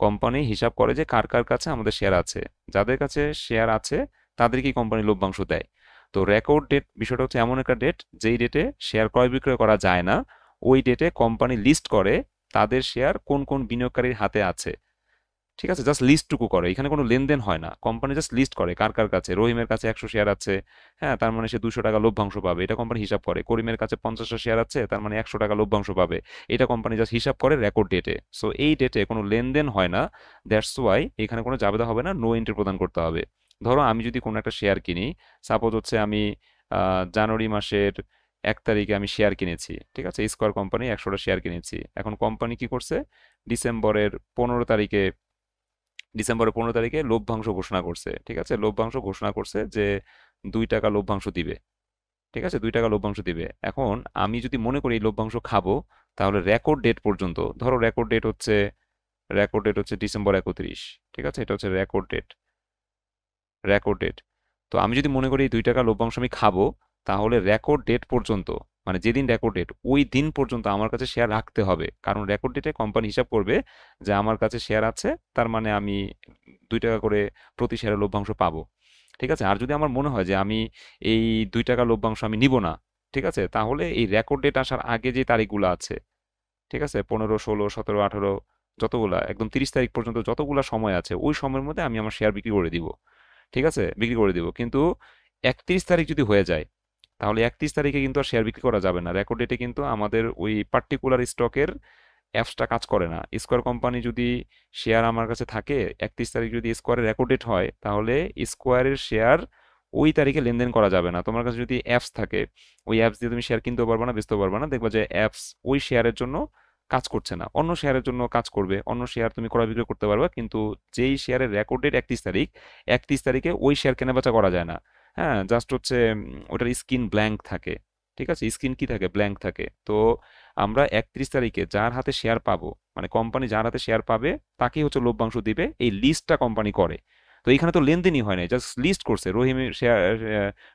কোম্পানি হিসাব করে যে কার কার কাছে আমাদের শেয়ার আছে। যাদের কাছে শেয়ার আছে তাদেরকেই কোম্পানি লভ্যাংশ দেয়। তো রেকর্ড ডেট বিষয়টা হচ্ছে এমন একটা ডেট যেই ডেটে শেয়ার ক্রয় বিক্রয় করা যায় না। ওই ডেটে কোম্পানি লিস্ট করে তাদের শেয়ার কোন কোন বিনিয়োগকারীর হাতে আছে। ঠিক আছে, জাস্ট লিস্টটুকু করে, এখানে কোনো লেনদেন হয় না। কোম্পানি জাস্ট লিস্ট করে কার কার কাছে। রহিমের কাছে 100 শেয়ার আছে, হ্যাঁ, তার মানে সে 200 টাকা লভ্যাংশ পাবে, এটা কোম্পানি হিসাব করে। করিমের কাছে 50টা শেয়ার আছে, তার মানে 100 টাকা লভ্যাংশ পাবে। এটা কোম্পানি জাস্ট হিসাব করে রেকর্ড ডেটে। সো এই ডেটে কোনো লেনদেন হয় না। দ্যাটস ওয়াই এখানে কোনো জাবেদা হবে না, নো এন্ট্রি প্রদান করতে হবে। ধরো আমি যদি কোনো একটা শেয়ার কিনি, সাপোজ হচ্ছে আমি জানুয়ারি মাসের 1 তারিখে আমি শেয়ার কিনেছি, ঠিক আছে, স্কয়ার কোম্পানি 100টা শেয়ার কিনেছি। এখন কোম্পানি কি করছে? ডিসেম্বরের 15 তারিখে লভ্যাংশ ঘোষণা করছে। ঠিক আছে, লভ্যাংশ ঘোষণা করছে যে 2 টাকা লভ্যাংশ দিবে। ঠিক আছে, 2 টাকা লভ্যাংশ দিবে। এখন আমি যদি মনে করি এই লভ্যাংশ খাবো, তাহলে রেকর্ড ডেট পর্যন্ত, ধরো রেকর্ড ডেট হচ্ছে ডিসেম্বর 31। ঠিক আছে, এটা হচ্ছে রেকর্ড ডেট। তো আমি যদি মনে করি এই 2 টাকা লভ্যাংশ আমি খাবো, তাহলে রেকর্ড ডেট পর্যন্ত, মানে যেদিন রেকর্ড ডেট ওই দিন পর্যন্ত আমার কাছে শেয়ার রাখতে হবে। কারণ রেকর্ড ডেটে কোম্পানি হিসাব করবে যে আমার কাছে শেয়ার আছে, তার মানে আমি 2 টাকা করে প্রতি শেয়ারে লভ্যাংশ পাবো। ঠিক আছে, আর যদি আমার মনে হয় যে আমি এই 2 টাকা লভ্যাংশ আমি নিব না, ঠিক আছে, তাহলে এই রেকর্ড ডেট আসার আগে যে তারিখগুলো আছে, ঠিক আছে, 15, 16, 17, 18, যতগুলা একদম 30 তারিখ পর্যন্ত যতগুলা সময় আছে ওই সময়ের মধ্যে আমি আমার শেয়ার বিক্রি করে দিব। ঠিক আছে, বিক্রি করে দিব। কিন্তু 31 তারিখ যদি হয়ে যায়, তাহলে 31 তারিখে কিন্তু আর শেয়ার বিক্রি করা যাবে না। রেকর্ড ডেটে কিন্তু আমাদের ওই পার্টিকুলার স্টকের অ্যাপসটা কাজ করে না। স্কোয়ার কোম্পানি যদি শেয়ার আমার কাছে থাকে, 31 তারিখ যদি স্কোয়ারের রেকর্ড ডেট হয়, তাহলে স্কোয়ারের শেয়ার ওই তারিখে লেনদেন করা যাবে না। তোমার কাছে যদি অ্যাপস থাকে, ওই অ্যাপস দিয়ে তুমি শেয়ার কিনতেও পারবে না, বেচতেও পারবে না। দেখবা যে অ্যাপস ওই শেয়ারের জন্য কাজ করছে না, অন্য শেয়ারের জন্য কাজ করবে। অন্য শেয়ার তুমি ক্রয় বিক্রয় করতে পারবে, কিন্তু যেই শেয়ারের রেকর্ড ডেট 31 তারিখ, 31 তারিখে ওই শেয়ার কেনাবেচা করা যায় না। হ্যাঁ, জাস্ট হচ্ছে ওটার স্ক্রিন ব্ল্যাঙ্ক থাকে। ঠিক আছে, স্ক্রিন কি থাকে, ব্ল্যাঙ্ক থাকে। তো আমরা 31 তারিখে যার হাতে শেয়ার পাবো, মানে কোম্পানি যার হাতে শেয়ার পাবে, তাকেই হচ্ছে লভ্যাংশ দিবে। এই লিস্টটা কোম্পানি করে। তো এখানে তো লেনদেনই হয় নাই, জাস্ট লিস্ট করছে। রহিমের শেয়ার,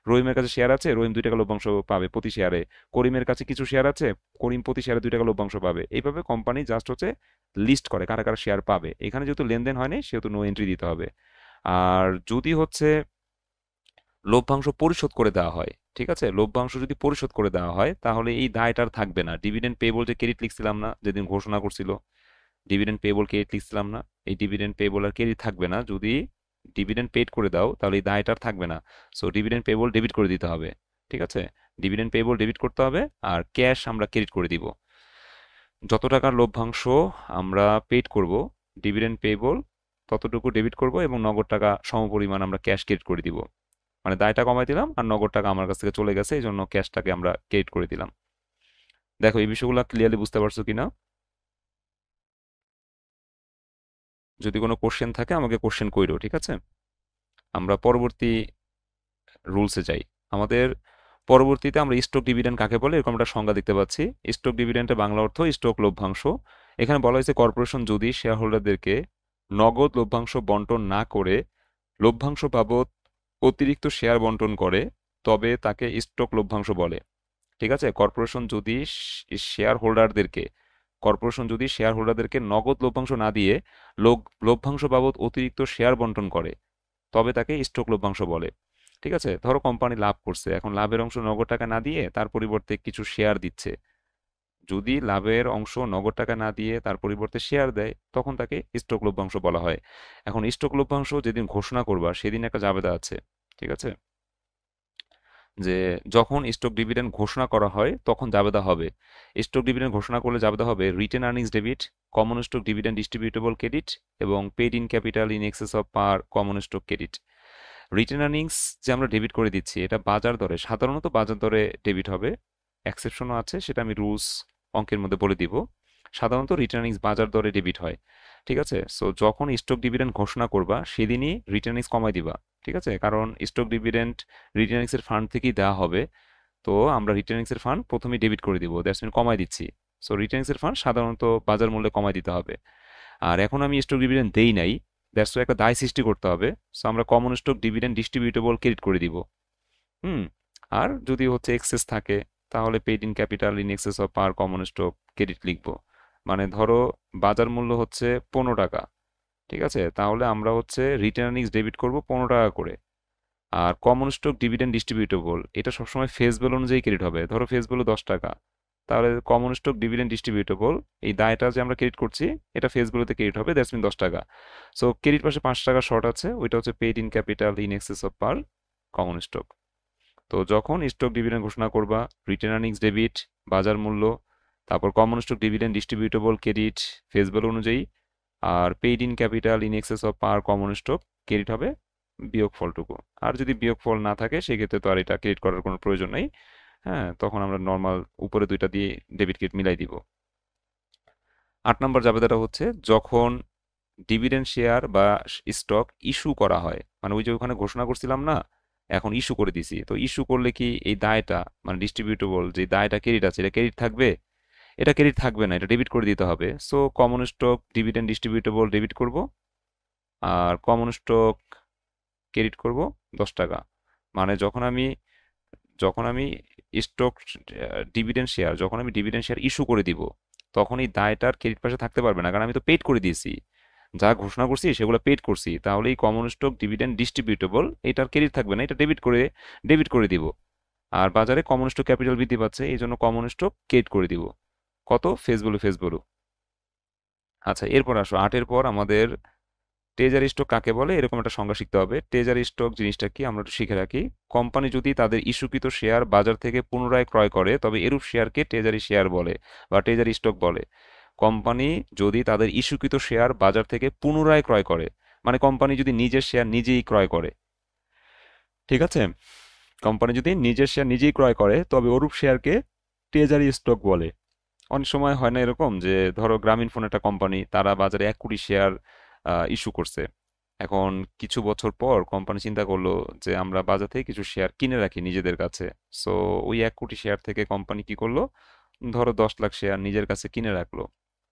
রহিমের কাছে শেয়ার আছে, রহিম 2 টাকা লভ্যাংশ পাবে প্রতি শেয়ারে। করিমের কাছে কিছু শেয়ার আছে, করিম প্রতি শেয়ারে 2 টাকা লভ্যাংশ পাবে। এইভাবে কোম্পানি জাস্ট হচ্ছে লিস্ট করে কারা কারা শেয়ার পাবে। এখানে যেহেতু লেনদেন হয় নাই, সেহেতু নো এন্ট্রি দিতে হবে। আর যদি হচ্ছে লভ্যাংশ পরিশোধ করে দেওয়া হয়, ঠিক আছে, লভ্যাংশ যদি পরিশোধ করে দেওয়া হয়, তাহলে এই দায়টা আর থাকবে না। ডিভিডেন্ড পেবল যে ক্রেডিট লিখছিলাম না যেদিন ঘোষণা করছিল, ডিভিডেন্ড পেবল ক্রেডিট লিখছিলাম না, এই ডিভিডেন্ড পেবল আর ক্রেডিট থাকবে না। যদি ডিভিডেন্ড পেড করে দাও, তাহলে এই দায়টা আর থাকবে না। সো ডিভিডেন্ড পেবল ডেবিট করে দিতে হবে। ঠিক আছে, ডিভিডেন্ড পেবল ডেবিট করতে হবে, আর ক্যাশ আমরা ক্রেডিট করে দিব। যত টাকার লভ্যাংশ আমরা পেড করব, ডিভিডেন্ড পেবল ততটুকু ডেবিট করব, এবং নগদ টাকা সমপরিমাণ আমরা ক্যাশ ক্রেডিট করে দিব। মানে দায়টা কমাই দিলাম, আর নগদ টাকা আমার কাছ থেকে চলে গেছে, এই জন্য ক্যাশটাকে আমরা ক্রেডিট করে দিলাম। দেখো এই বিষয়গুলো ক্লিয়ারলি বুঝতে পারছো কিনা? যদি কোনো কোশ্চেন থাকে আমাকে কোশ্চেন কইরো, ঠিক আছে? আমরা পরবর্তী রুলসে যাই। আমাদের পরবর্তীতে আমরা স্টক ডিভিডেন্ড কাকে বলে এরকম একটা সংজ্ঞা দেখতে পাচ্ছি। স্টক ডিভিডেন্ডের বাংলা অর্থ স্টক লভ্যাংশ। এখানে বলা হয়েছে কর্পোরেশন যদি শেয়ার হোল্ডারদেরকে নগদ লভ্যাংশ বন্টন না করে লভ্যাংশ বাবদ অতিরিক্ত শেয়ার বন্টন করে, তবে তাকে স্টক লভ্যাংশ বলে। ঠিক আছে, কর্পোরেশন যদি শেয়ার হোল্ডারদেরকে নগদ লভ্যাংশ না দিয়ে লভ্যাংশ বাবদ অতিরিক্ত শেয়ার বন্টন করে, তবে তাকে স্টক লভ্যাংশ বলে। ঠিক আছে, ধরো কোম্পানি লাভ করছে, এখন লাভের অংশ নগদ টাকা না দিয়ে তার পরিবর্তে কিছু শেয়ার দিচ্ছে। যদি লাভের অংশ নগদ টাকা না দিয়ে তার পরিবর্তে শেয়ার দেয়, তখন তাকে স্টক লভ্যাংশ বলা হয়। এখন স্টক লভ্যাংশ যেদিন ঘোষণা করবা সেদিন একটা জাবেদা আছে। ঠিক আছে, যে যখন স্টক ডিভিডেন্ড ঘোষণা করা হয় তখন জাবেদা হবে। স্টক ডিভিডেন্ড ঘোষণা করলে জাবেদা হবে retained earnings debit, common stock dividend distributable credit, এবং paid in capital in excess of par common stock credit. Retained earnings যে আমরা ডেবিট করে দিচ্ছি, এটা বাজার দরে, সাধারণত বাজার দরে ডেবিট হবে। এক্সেপশনও আছে, সেটা আমি রুলস অঙ্কের মধ্যে বলে দিব। সাধারণত রিটেন আর্নিংস বাজার দরে ডেবিট হয়। ঠিক আছে, সো যখন স্টক ডিভিডেন্ড ঘোষণা করবা সেদিনই রিটেন আর্নিংস কমাই দিবা। ঠিক আছে, কারণ স্টক ডিভিডেন্ড রিটেন আর্নিংসের ফান্ড থেকেই দেওয়া হবে। তো আমরা রিটেন আর্নিংসের ফান্ড প্রথমেই ডেবিট করে দিব, দ্যাটস মিন কমাই দিচ্ছি। সো রিটেন আর্নিংসের ফান্ড সাধারণত বাজার মূল্যে কমাই দিতে হবে। আর এখন আমি স্টক ডিভিডেন্ড দেই নাই, দ্যাটস একটা দায় সৃষ্টি করতে হবে। সো আমরা common stock dividend distributable credit করে দিব। হুম। আর যদি হচ্ছে এক্সেস থাকে, তাহলে paid in capital in excess of par common stock credit লিখবো। মানে ধরো বাজার মূল্য হচ্ছে 15 টাকা। ঠিক আছে, তাহলে আমরা হচ্ছে রিটেন আর্নিংস ডেবিট করব 15 টাকা করে। আর কমন স্টক ডিভিডেন্ড ডিস্ট্রিবিউটেবল এটা সবসময় ফেস ভ্যালু অনুযায়ী ক্রেডিট হবে। ধরো ফেস ভ্যালু 10 টাকা, তাহলে কমন স্টক ডিভিডেন্ড ডিস্ট্রিবিউটেবল এই দায়টা যে আমরা ক্রেডিট করছি, এটা ফেস ভ্যালুতে ক্রেডিট হবে, দ্যাটস মিন 10 টাকা। সো ক্রেডিট পাশে 5 টাকা শর্ট আছে, ওইটা হচ্ছে paid in capital in excess of par common stock. তো যখন স্টক ডিভিডেন্ড ঘোষণা করবা, রিটেন আর্নিংস ডেবিট বাজার মূল্য, তারপর common stock dividend distributable credit face value অনুযায়ী, আর paid in capital in excess of par common stock credit হবে বিয়োগফলটুকু। আর যদি বিয়োগফল না থাকে সেক্ষেত্রে তো আর এটা ক্রেডিট করার কোনো প্রয়োজন নেই। হ্যাঁ, তখন আমরা নর্মাল উপরে দুইটা দিয়ে ডেবিট ক্রেডিট মিলাই দিব। 8 নম্বর জাবেদাটা হচ্ছে যখন ডিভিডেন্ড শেয়ার বা স্টক ইস্যু করা হয়, মানে ওই যে ওখানে ঘোষণা করছিলাম না, এখন ইস্যু করে দিছি, তো ইস্যু করলে কি এই দায়টা, মানে ডিস্ট্রিবিউটেবল যে দায়টা ক্রেডিট আছে, এটা ক্রেডিট থাকবে? এটা ক্রেডিট থাকবে না, এটা ডেবিট করে দিতে হবে। So common stock dividend ডিস্ট্রিবিউটেবল debit করব, আর কমন স্টক ক্রেডিট করব 10 টাকা। মানে যখন আমি স্টক ডিভিডেন্ড শেয়ার ইস্যু করে দিব, তখন এই দায়টার ক্রেডিট পাশে থাকতে পারবে না, কারণ আমি তো পেড করে দিয়েছি। যা ঘোষণা করছি সেগুলো পেড করছি, তাহলে এই কমন স্টক ডিভিডেন্ড ডিস্ট্রিবিউটেবল এটার ক্রেডিট থাকবে না, এটা ডেবিট করে দিব। আর বাজারে কমন স্টক ক্যাপিটাল বৃদ্ধি পাচ্ছে, এই জন্য কমন স্টক ক্রেডিট করে দিব। কত? Face value. আচ্ছা, এরপর আসো 8 এর পর আমাদের ট্রেজারি স্টক কাকে বলে এরকম একটা সংজ্ঞা শিখতে হবে। ট্রেজারি স্টক জিনিসটা কি আমরা একটু শিখে রাখি। কোম্পানি যদি তাদের ইস্যুকৃত শেয়ার বাজার থেকে পুনরায় ক্রয় করে তবে এরূপ শেয়ারকে ট্রেজারি শেয়ার বলে বা ট্রেজারি স্টক বলে। কোম্পানি যদি তাদের ইস্যুকৃত শেয়ার বাজার থেকে পুনরায় ক্রয় করে, মানে কোম্পানি যদি নিজের শেয়ার নিজেই ক্রয় করে, ঠিক আছে, কোম্পানি যদি নিজের শেয়ার নিজেই ক্রয় করে তবে ওরূপ শেয়ারকে ট্রেজারি স্টক বলে। অনেক সময় হয় না এরকম যে ধরো গ্রামীণ ফোন একটা কোম্পানি, তারা বাজারে 1 কোটি শেয়ার ইস্যু করছে। এখন কিছু বছর পর কোম্পানি চিন্তা করলো যে আমরা বাজার থেকে কিছু শেয়ার কিনে রাখি নিজেদের কাছে। সো ওই 1 কোটি শেয়ার থেকে কোম্পানি কি করলো, ধরো 10 লাখ শেয়ার নিজের কাছে কিনে রাখলো।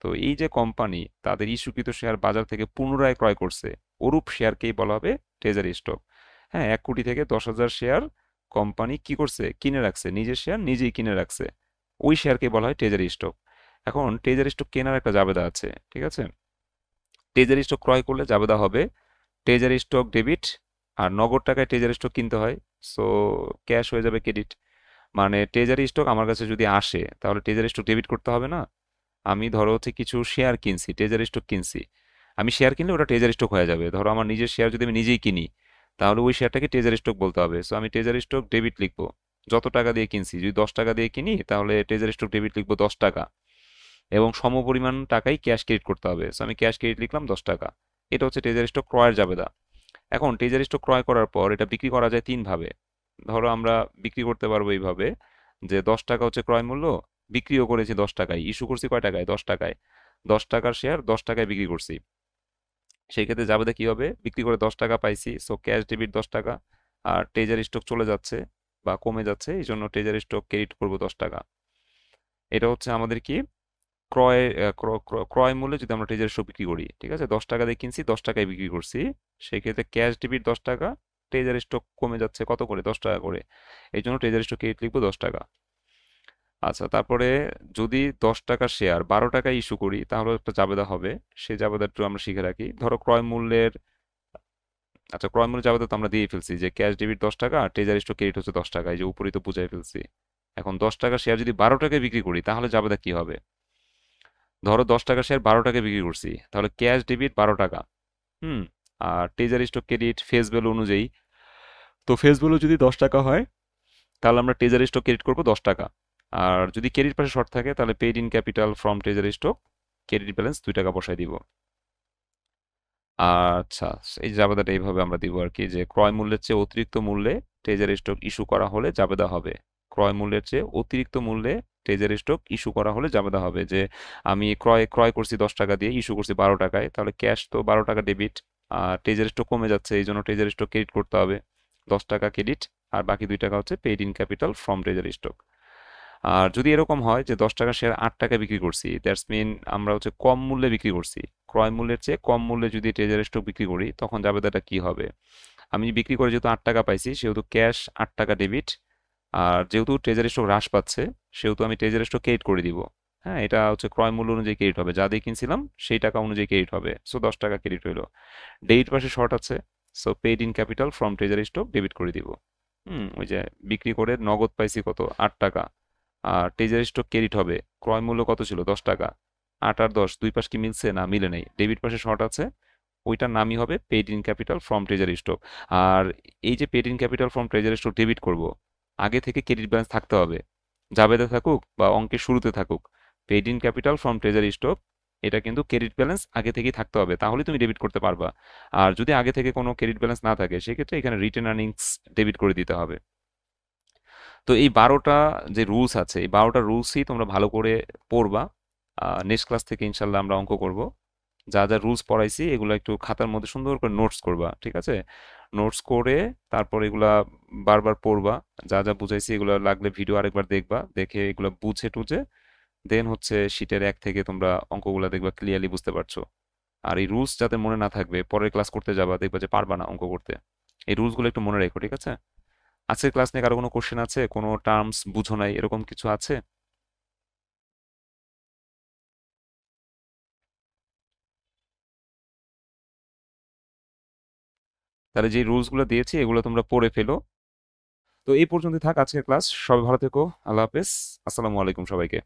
তো এই যে কোম্পানি তাদের ইস্যুকৃত শেয়ার বাজার থেকে পুনরায় ক্রয় করছে, ওরূপ শেয়ারকেই বলা হবে ট্রেজারি স্টক। হ্যাঁ, 1 কোটি থেকে 10,000 শেয়ার কোম্পানি কি করছে, কিনে রাখছে, নিজের শেয়ার নিজেই কিনে রাখছে, ওই শেয়ারকে বলা হয় ট্রেজারি স্টক। এখন ট্রেজারি স্টক কেনার একটা জাবেদা আছে, ঠিক আছে। ট্রেজারি স্টক ক্রয় করলে জাবেদা হবে ট্রেজারি স্টক ডেবিট, আর নগদ টাকায় ট্রেজারি স্টক কিনতে হয়। সো ক্যাশ হয়ে যাবে ক্রেডিট। মানে ট্রেজারি স্টক আমার কাছে যদি আসে তাহলে ট্রেজারি স্টক ডেবিট করতে হবে না। আমি ধরো হচ্ছে কিছু শেয়ার কিনছি, ট্রেজারি স্টক কিনছি, আমি শেয়ার কিনলে ওটা ট্রেজারি স্টক হয়ে যাবে। ধরো আমার নিজের শেয়ার যদি আমি নিজেই কিনি তাহলে ওই শেয়ারটাকে ট্রেজারি স্টক বলতে হবে। সো আমি ট্রেজারি স্টক ডেবিট লিখবো, যত টাকা দিয়ে কিনছি, যদি 10 টাকা দিয়ে কিনি তাহলে ট্রেজারি স্টক ডেবিট লিখবো 10 টাকা, এবং সমপরিমাণ টাকাই ক্যাশ ক্রেডিট করতে হবে। সো আমি ক্যাশ ক্রেডিট লিখলাম 10 টাকা। এটা হচ্ছে ট্রেজারি স্টক ক্রয়ের জাবেদা। এখন ট্রেজারি স্টক ক্রয় করার পর এটা বিক্রি করা যায় 3 ভাবে। ধরো আমরা বিক্রি করতে পারবো এইভাবে যে 10 টাকা হচ্ছে ক্রয় মূল্য, বিক্রিও করেছি 10 টাকায়, ইস্যু করছি কয় টাকায়, 10 টাকায়, 10 টাকার শেয়ার 10 টাকায় বিক্রি করছি। সেই ক্ষেত্রে জাবেদা কি হবে, বিক্রি করে 10 টাকা পাইছি, সো ক্যাশ ডেবিট 10 টাকা, আর ট্রেজারি স্টক চলে যাচ্ছে বা কমে যাচ্ছে, এই জন্য ট্রেজারি স্টক ক্রেডিট করবো 10 টাকা। এটা হচ্ছে আমাদের কি, ক্রয় ক্রয় মূল্যে যদি আমরা ট্রেজারি স্টক বিক্রি করি, ঠিক আছে, 10 টাকা দিয়ে কিনছি 10 টাকায় বিক্রি করছি, সেই ক্ষেত্রে ক্যাশ ডেবিট 10 টাকা, ট্রেজারি স্টক কমে যাচ্ছে কত করে, 10 টাকা করে, এই জন্য ট্রেজারি স্টক ক্রেডিট লিখবো 10 টাকা। আচ্ছা, তারপরে যদি 10 টাকার শেয়ার 12 টাকায় ইস্যু করি তাহলে একটা জাবেদা হবে। সেই জাবেদা একটু আমরা শিখে রাখি। ধরো ক্রয় মূল্যের, আচ্ছা ক্রয় মূল্য জাবেদা তো আমরা দিয়ে ফেলছি যে ক্যাশ ডেবিট 10 টাকা, ট্রেজারি স্টক ক্রেডিট হচ্ছে 10 টাকা, এই যে উপরই তো বুঝাই ফেলছি। এখন 10 টাকা শেয়ার যদি 12 টাকায় বিক্রি করি তাহলে জাবেদা কি হবে, ধরো 10 টাকা শেয়ার 12 টাকায় বিক্রি করছি, তাহলে ক্যাশ ডেবিট 12 টাকা। হুম। আর treasury stock credit face value অনুযায়ী, তো ফেস ভ্যালু যদি 10 টাকা হয় তাহলে আমরা ট্রেজারি স্টক ক্রেডিট করবো 10 টাকা। আর যদি ক্রেডিট পাশে শর্ট থাকে তাহলে paid in capital from treasury stock, credit balance 2 টাকা বসাই দিব। আচ্ছা, এই জাবেদাটা এইভাবে আমরা দিব আর কি, যে ক্রয় মূল্যের চেয়ে অতিরিক্ত মূল্যে ট্রেজারি স্টক ইস্যু করা হলে জাবেদা হবে। ক্রয় মূল্যের চেয়ে অতিরিক্ত মূল্যে ট্রেজারি স্টক ইস্যু করা হলে জাবেদা হবে যে আমি ক্রয় ক্রয় করছি 10 টাকা দিয়ে, ইস্যু করছি 12 টাকায়, তাহলে ক্যাশ তো 12 টাকা ডেবিট, আর ট্রেজারি স্টক কমে যাচ্ছে এই জন্য ট্রেজারি স্টক ক্রেডিট করতে হবে 10 টাকা ক্রেডিট, আর বাকি 2 টাকা হচ্ছে paid in capital from treasury stock. আর যদি এরকম হয় যে 10 টাকা শেয়ার 8 টাকায় বিক্রি করছি, দ্যাটস মিন আমরা হচ্ছে কম মূল্যে বিক্রি করছি, ক্রয় মূল্যের চেয়ে কম মূল্যে যদি ট্রেজারি স্টক বিক্রি করি তখন জাবেদাটা কি হবে, আমি বিক্রি করে যেহেতু 8 টাকা পাইছি সেহেতু ক্যাশ 8 টাকা ডেবিট, আর যেহেতু ট্রেজারি স্টক হ্রাস পাচ্ছে সেহেতু আমি ট্রেজারি স্টক ক্রেডিট করে দিব। হ্যাঁ, এটা হচ্ছে ক্রয় মূল্য অনুযায়ী ক্রেডিট হবে, যা দিয়ে কিনছিলাম সেই টাকা অনুযায়ী ক্রেডিট হবে। সো 10 টাকা ক্রেডিট হইলো। ডেবিট পাশে শর্ট আছে, so paid in capital from treasury stock debit করে দিব। ওই যে বিক্রি করে নগদ পাইছি কত, 8 টাকা, আর ট্রেজারি স্টক ক্রেডিট হবে, ক্রয় মূল্য কত ছিল 10 টাকা, 8 আর 10 দুই পাশ কি মিলছে, না মিলে নেই, ডেবিট পাশে শর্ট আছে, ওইটার নামই হবে paid in capital from treasury stock. আর এই যে paid in capital from treasury stock debit করব, আগে থেকে ক্রেডিট ব্যালেন্স থাকতে হবে, জাবেদা থাকুক বা অঙ্কের শুরুতে থাকুক, paid in capital from treasury stock, এটা কিন্তু ক্রেডিট ব্যালেন্স আগে থেকেই থাকতে হবে, তাহলে তুমি ডেবিট করতে পারবা। আর যদি আগে থেকে কোনো ক্রেডিট ব্যালেন্স না থাকে সেক্ষেত্রে এখানে রিটেন আর্নিংস ডেবিট করে দিতে হবে। তো এই 12টা যে রুলস আছে, এই 12টা রুলসই তোমরা ভালো করে পড়বা। নেক্সট ক্লাস থেকে ইনশাল্লাহ আমরা অঙ্ক করব। যা যা রুলস পড়াইছি এগুলো একটু খাতার মধ্যে সুন্দর করে নোটস করবা, ঠিক আছে। নোটস করে তারপর এগুলা বারবার পড়বা, যা যা বুঝাইছি এগুলো লাগলে ভিডিও আরেকবার দেখবা, দেখে এগুলো বুঝে টুঝে দেন হচ্ছে শীটের 1 থেকে তোমরা অঙ্কগুলো দেখবা ক্লিয়ারলি বুঝতে পারছো। আর এই রুলস যাতে মনে না থাকবে, পরের ক্লাস করতে যাবা দেখবা যে পারবা না অঙ্ক করতে। এই রুলসগুলো একটু মনে রেখো, ঠিক আছে। আজকের ক্লাস নিয়ে কারো কোনো কোশ্চেন আছে, কোনো টার্মস বুঝো নাই এরকম কিছু আছে? তাহলে যে রুলসগুলো দিয়েছি এগুলো তোমরা পড়ে ফেলো। তো এই পর্যন্ত থাক আজকের ক্লাস, সবাই ভালো থেকো, আল্লাহ হাফেজ, আসসালামু আলাইকুম সবাইকে।